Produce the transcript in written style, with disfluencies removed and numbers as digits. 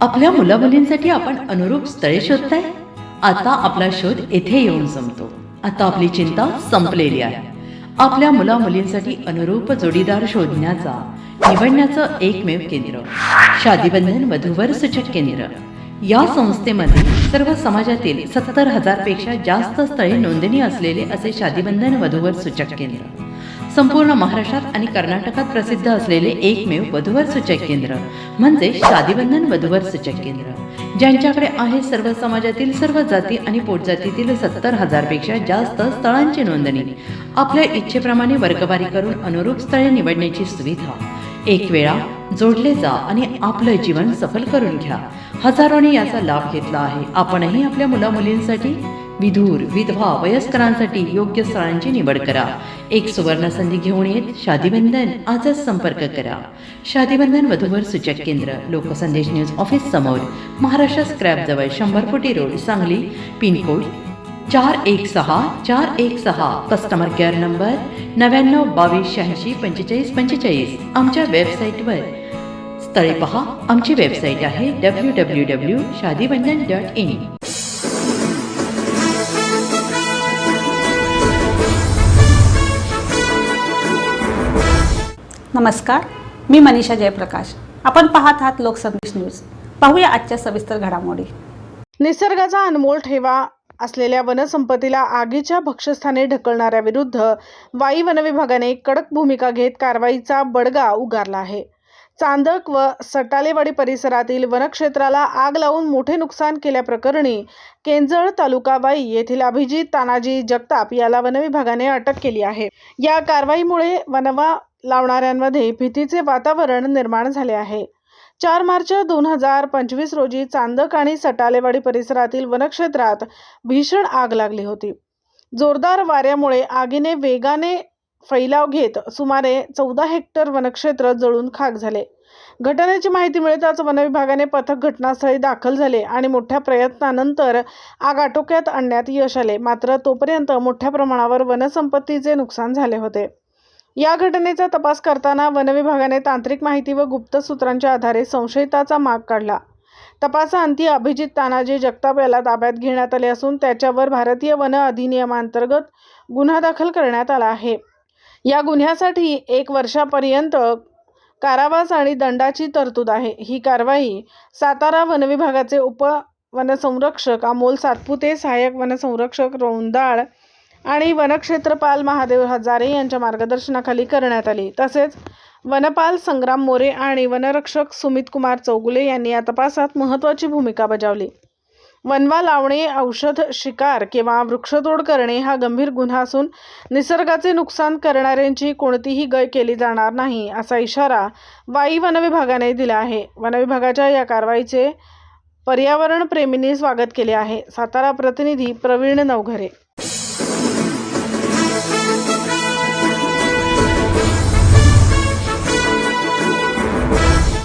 आपल्या मुलामुलींसाठी आपण अनुरूप स्थळे शोधताय? आता आपला शोध येथे येऊन संपतो. आता आपली चिंता संपलेली आहे. आपल्या मुलामुलींसाठी अनुरूप जोडीदार शोधण्याचा निवडण्याचं एकमेव केंद्र शादीबंधन वधूवर सूचक केंद्र. या संस्थेमध्ये सर्व समाजातील 70,000 पेक्षा जास्त स्थळे नोंदणी असलेले असे शादीबंधन वधूवर सूचक केंद्र. संपूर्ण महाराष्ट्रात आणि कर्नाटकात प्रसिद्ध असलेले एकमेव वधूवर सूचक केंद्र म्हणजे शादीबंधन वधूवर सूचक केंद्र, ज्यांच्याकडे आहे सर्व समाजातील सर्व जाती आणि पोटजातीतील 70,000 पेक्षा जास्त स्थळांची नोंदणी. आपल्या इच्छेप्रमाणे वर्गवारी करून अनुरूप स्थळे निवडण्याची सुविधा. एक वेळा जोडले जा आणि आपलं जीवन सफल करून घ्या. हजारोंनी याचा लाभ घेतला आहे. आपणही आपल्या मुलामुलींसाठी, विधूर, विधवा, वयस्करांसाठी योग्य स्थळांची निवड करा. एक सुवर्ण संधी घेऊन येत शादीबंधन. आजच संपर्क करा. शादीबंधन वधूवर सूचक केंद्र, लोकसंदेश न्यूज ऑफिस समोर, महाराष्ट्र स्क्रॅप जवळ, 100 फुटी road, Sangli. Pincode 416 customer care number 9922864545. आमच्या वेबसाईटवर स्थळे पहा. आमची वेबसाईट आहे www.shadibandhan.in. नमस्कार, मी मनीषा जयप्रकाश. आपण पाहत आहात लोकसंदेश न्यूज. पाहूया आजच्या सविस्तर घडामोडी. निसर्गाचा अनमोल ठेवा असलेल्या वनसंपत्तीला आगीच्या भक्षस्थानी ढकलणाऱ्या विरुद्ध वाई वनविभागाने कडक भूमिका घेत कारवाईचा बडगा उगारला आहे. चांदक व सटालेवाडी परिसरातील वनक्षेत्राला आग लावून मोठे नुकसान केल्याप्रकरणी केंजळ तालुका वाई येथील अभिजित तानाजी जगताप याला वनविभागाने अटक केली आहे. या कारवाईमुळे वनवा लावणाऱ्यांमध्ये भीतीचे वातावरण निर्माण झाले आहे. 4 मार्च 2025 रोजी चांदक आणि सटालेवाडी परिसरातील वनक्षेत्रात भीषण आग लागली होती. जोरदार वाऱ्यामुळे आगीने वेगाने फैलाव घेत सुमारे 14 हेक्टर वनक्षेत्र जळून खाक झाले. घटनेची माहिती मिळताच वनविभागाने पथक घटनास्थळी दाखल झाले आणि मोठ्या प्रयत्नानंतर आग आटोक्यात आणण्यात यश आले. मात्र तोपर्यंत मोठ्या प्रमाणावर वनसंपत्तीचे नुकसान झाले होते. या घटनेचा तपास करताना वनविभागाने तांत्रिक माहिती व गुप्त सूत्रांच्या आधारे संशयिताचा माग काढला. तपासाअंती अभिजित तानाजी जगताप याला ताब्यात घेण्यात आले असून त्याच्यावर भारतीय वन अधिनियमांतर्गत गुन्हा दाखल करण्यात आला आहे. या गुन्ह्यासाठी 1 वर्षापर्यंत कारावास आणि दंडाची तरतूद आहे. ही कारवाई सातारा वनविभागाचे उप वनसंरक्षक अमोल सातपुते, सहाय्यक वनसंरक्षक रोंदाळ आणि वनक्षेत्रपाल महादेव हजारे यांच्या मार्गदर्शनाखाली करण्यात आली. तसेच वनपाल संग्राम मोरे आणि वनरक्षक सुमित कुमार चौगुले यांनी या तपासात महत्त्वाची भूमिका बजावली. वनवा लावणे, औषध शिकार किंवा वृक्षतोड करणे हा गंभीर गुन्हा असून निसर्गाचे नुकसान करणाऱ्यांची कोणतीही गय केली जाणार नाही, असा इशारा वाई वनविभागाने दिला आहे. वनविभागाच्या या कारवाईचे पर्यावरण प्रेमींनी स्वागत केले आहे. सातारा प्रतिनिधी प्रवीण नवघरे.